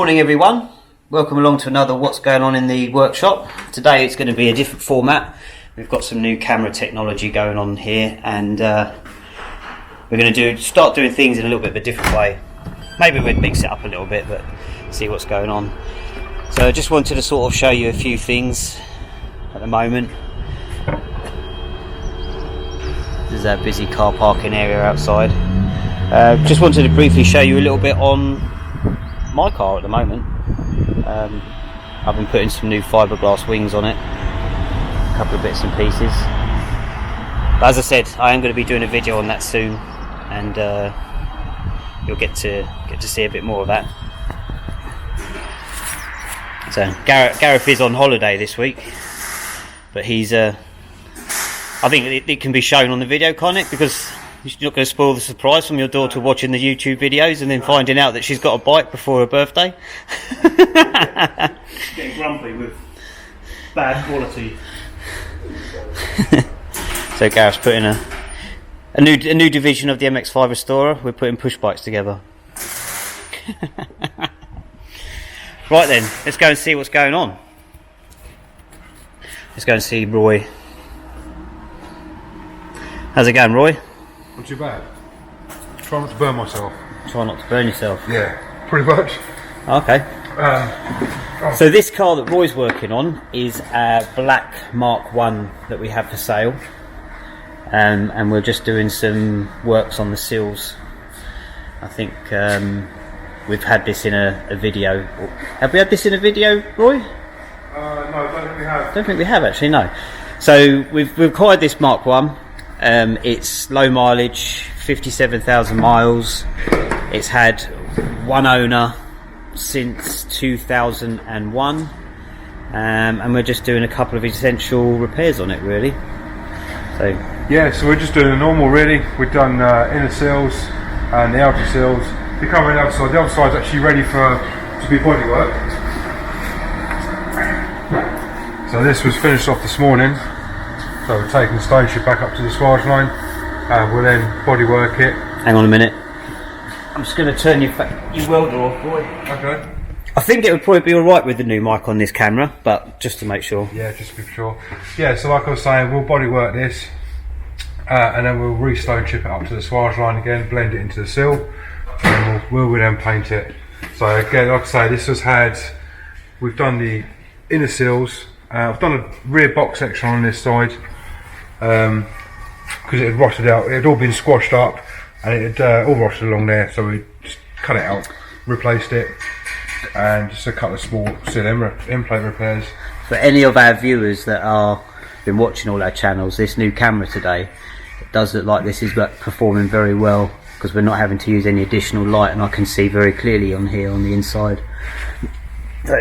morning everyone, welcome along to another What's Going On in the Workshop. Today it's going to be a different format. We've got some new camera technology going on here, and we're going to start doing things in a little bit of a different way. Maybe we'd mix it up a little bit, but see what's going on. So I just wanted to sort of show you a few things at the moment. This is our busy car parking area outside. Just wanted to briefly show you a little bit on my car at the moment. I've been putting some new fiberglass wings on it, a couple of bits and pieces. But as I said, I am going to be doing a video on that soon, and you'll get to see a bit more of that. So Gareth is on holiday this week, but he's I think it can be shown on the video, can't it? Because you're not going to spoil the surprise from your daughter watching the YouTube videos and then finding out that she's got a bike before her birthday. Getting grumpy with bad quality. So Gareth's putting a new division of the MX5 restorer. We're putting push bikes together. Right then, let's go and see what's going on. Let's go and see Roy. How's it going, Roy? Not too bad. Try not to burn myself. Try not to burn yourself. Yeah, pretty much. Okay. So this car that Roy's working on is a black Mk1 that we have for sale, and we're just doing some works on the sills. I think we've had this in a video. Have we had this in a video, Roy? No, I don't think we have. Don't think we have actually, no. So we've acquired this Mk1. It's low mileage, 57,000 miles. It's had one owner since 2001, and we're just doing a couple of essential repairs on it, really. So yeah, so we're just doing the normal, really. We've done inner seals and the outer seals. We're covering the other side. The other side's actually ready to be bodywork. So this was finished off this morning. So we're taking the stone chip back up to the swage line, and we'll then bodywork it. hang on a minute. I'm just going to turn your welder off, Roy. Okay. I think it would probably be alright with the new mic on this camera, but just to make sure. Yeah, just to be sure. Yeah, so like I was saying, we'll bodywork this, and then we'll re-stone chip it up to the swage line again, blend it into the sill, and we'll then paint it. So again, like I say, we've done the inner sills. I've done a rear box section on this side, because it had rotted out. It had all been squashed up, and it had all rotted along there, so we just cut it out, replaced it, and just a couple of small steel end plate repairs. For any of our viewers that are been watching all our channels, this new camera today, it does look like this is performing very well, because we're not having to use any additional light, and I can see very clearly on here on the inside. So,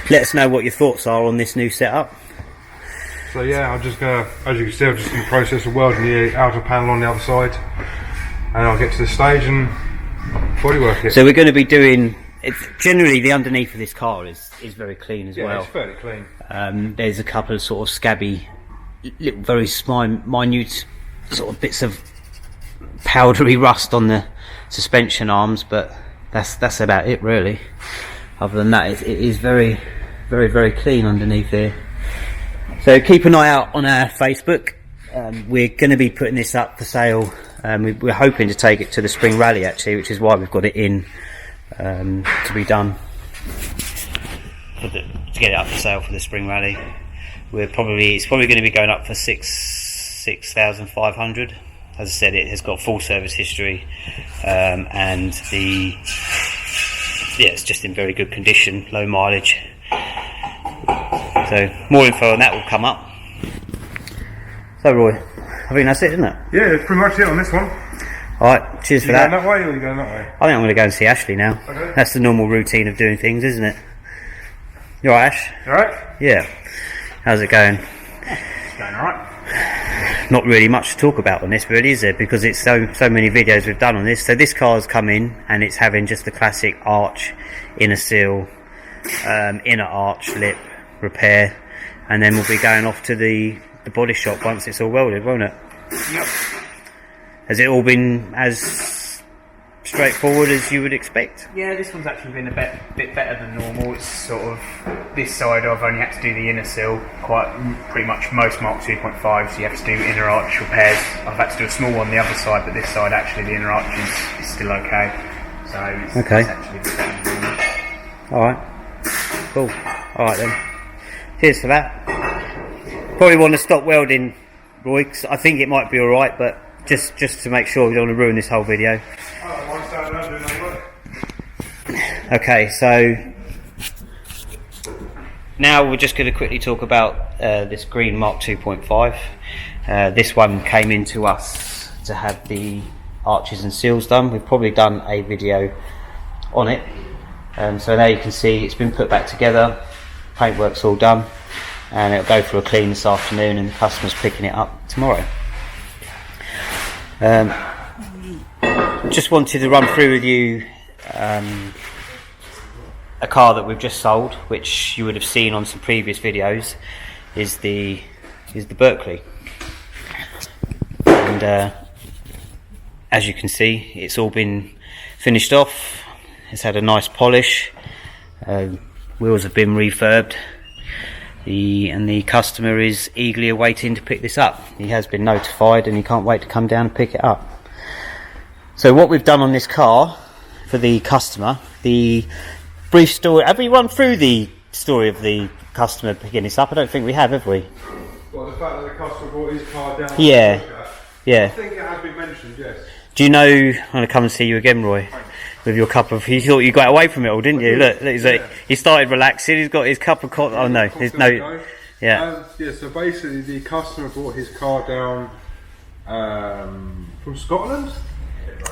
let us know what your thoughts are on this new setup. So yeah, I'm just going to, as you can see, I've just in the process of welding the outer panel on the other side, and I'll get to the stage and bodywork it. So we're going to be doing, generally the underneath of this car is very clean as well. Yeah, it's fairly clean. There's a couple of sort of scabby, little, very minute sort of bits of powdery rust on the suspension arms, but that's about it really. Other than that, it is very, very, very clean underneath here. So keep an eye out on our Facebook. We're going to be putting this up for sale. We're hoping to take it to the Spring Rally actually, which is why we've got it in to be done. To get it up for sale for the Spring Rally. It's probably going to be going up for 6,500. As I said, it has got full service history, and it's just in very good condition, low mileage. So more info on that will come up. So Roy, I think that's it, isn't it? Yeah, that's pretty much it on this one. Alright, cheers for that. You going that way or you going that way? I think I'm going to go and see Ashley now. Okay. That's the normal routine of doing things, isn't it? You alright, Ash? You alright? Yeah. How's it going? It's going alright. Not really much to talk about on this really, is there? Because it's so many videos we've done on this. So this car's come in and it's having just the classic arch, inner seal, inner arch lip repair, and then we'll be going off to the body shop once it's all welded, won't it? Yep. Has it all been as straightforward as you would expect? Yeah, this one's actually been a bit better than normal. It's sort of this side I've only had to do the inner sill. Pretty much most Mark 2.5s you have to do inner arch repairs. I've had to do a small one the other side, but this side actually the inner arch is still okay. So it's actually a bit better than normal. Alright, cool. Alright then. Cheers for that. Probably want to stop welding, Roy, 'cause I think it might be alright, but just to make sure we don't want to ruin this whole video. Okay, so now we're just going to quickly talk about this green Mark 2.5. This one came into us to have the arches and seals done. We've probably done a video on it. So now you can see it's been put back together, paintwork's all done, and it'll go for a clean this afternoon and the customer's picking it up tomorrow. Just wanted to run through with you a car that we've just sold, which you would have seen on some previous videos, is the Berkeley. And as you can see, it's all been finished off. It's had a nice polish. Wheels have been refurbed. And the customer is eagerly awaiting to pick this up. He has been notified and he can't wait to come down and pick it up. So what we've done on this car for the customer, the brief story. Have we run through the story of the customer picking this up? I don't think we have we? Well, the fact that the customer brought his car down. Yeah. I think it has been mentioned, yes. Do you know, I'm going to come and see you again, Roy, with your cup of, you thought you got away from it all, didn't you? Look, he started relaxing, he's got his cup of coffee, oh no, there's no, yeah. So basically the customer brought his car down from Scotland?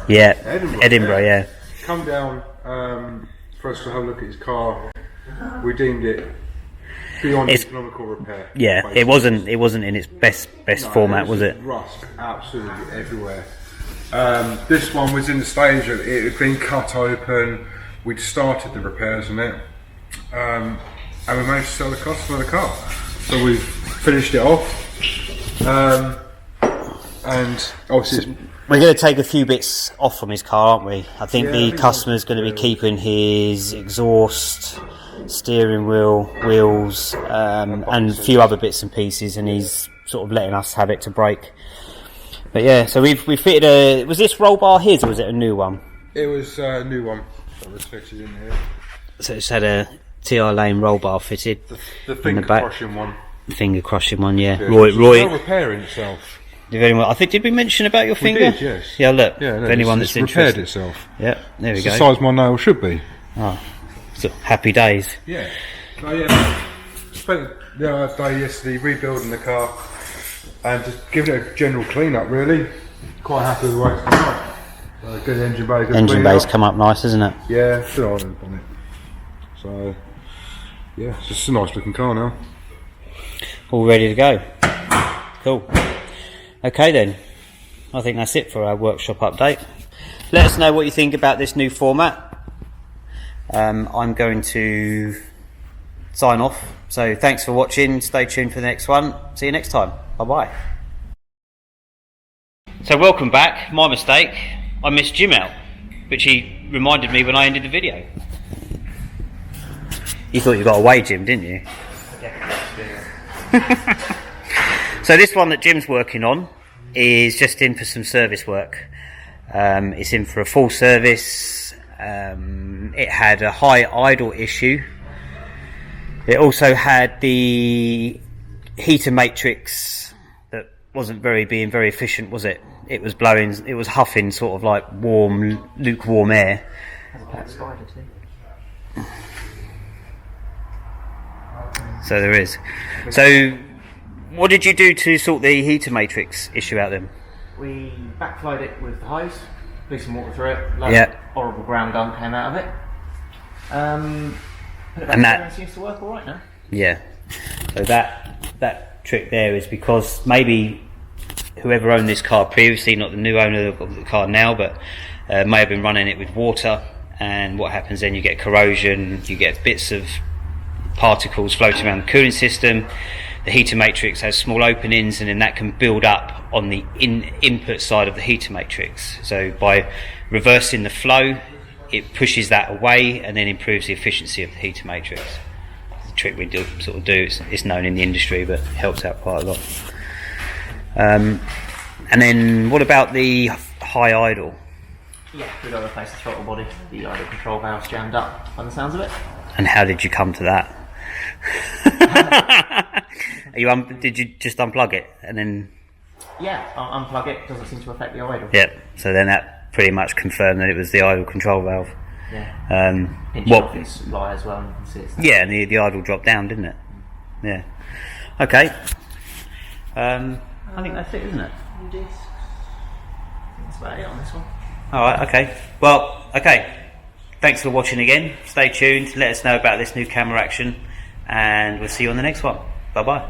Yeah, Edinburgh, yeah. Come down for us to have a look at his car. We deemed it beyond economical repair. Yeah, basically. It wasn't in its best format, was it? Rust absolutely everywhere. This one was in the stage of it had been cut open. We'd started the repairs on it, and we managed to sell the customer the car. So we've finished it off, and obviously we're going to take a few bits off from his car, aren't we? I think the customer's going to be keeping his exhaust, steering wheel, wheels, and a few other bits and pieces, and he's sort of letting us have it to break. But yeah, so we fitted a. Was this roll bar his, or was it a new one? It was a new one that was fitted in here. So it's had a TR lane roll bar fitted. The finger crushing one. The finger crushing one, yeah. Roy. It's well repairing itself. I think, did we mention about your finger? We did, yes. Yeah, look. Yeah, no, if anyone that's repaired interested. itself. Yeah, there we go. The size my nail should be. Oh, so happy days. Yeah. So yeah, spent the other day yesterday rebuilding the car and just giving it a general clean up. Really, quite happy with the way it's come out. So good engine bay. Engine bay's come up nice, isn't it? Yeah, good oil on it. So yeah, it's just a nice looking car now. All ready to go. Cool. Okay then, I think that's it for our workshop update. Let us know what you think about this new format. I'm going to sign off. So thanks for watching. Stay tuned for the next one. See you next time. Bye bye. So welcome back. My mistake. I missed Jim out, which he reminded me when I ended the video. You thought you got away, Jim, didn't you? So this one that Jim's working on is just in for some service work. It's in for a full service. It had a high idle issue. It also had the heater matrix that wasn't being very efficient, was it? It was blowing, it was huffing sort of like lukewarm air. So there is. So what did you do to sort the heater matrix issue out then? We backflowed it with the hose, blew some water through it, horrible ground gun came out of it. Put it back together and seems to work alright now. Yeah. So that trick there is because maybe whoever owned this car previously, not the new owner of the car now, but may have been running it with water, and what happens then, you get corrosion, you get bits of particles floating around the cooling system. The heater matrix has small openings, and then that can build up on the input side of the heater matrix. So by reversing the flow, it pushes that away and then improves the efficiency of the heater matrix. It's a trick we do. It's known in the industry, but it helps out quite a lot. And then what about the high idle? Yeah, we've got to replace the throttle body. The idle control valve's jammed up, by the sounds of it. And how did you come to that? Did you just unplug it and then? Yeah, unplug it. Doesn't seem to affect the idle. Yep. So then that pretty much confirmed that it was the idle control valve. Yeah. Pinch off its lie as well. And you can see it's yeah, and the idle dropped down, didn't it? Yeah. Okay. I think that's it, isn't it? That's about it on this one. All right. Okay. Well. Okay. Thanks for watching again. Stay tuned. Let us know about this new camera action, and we'll see you on the next one. Bye bye.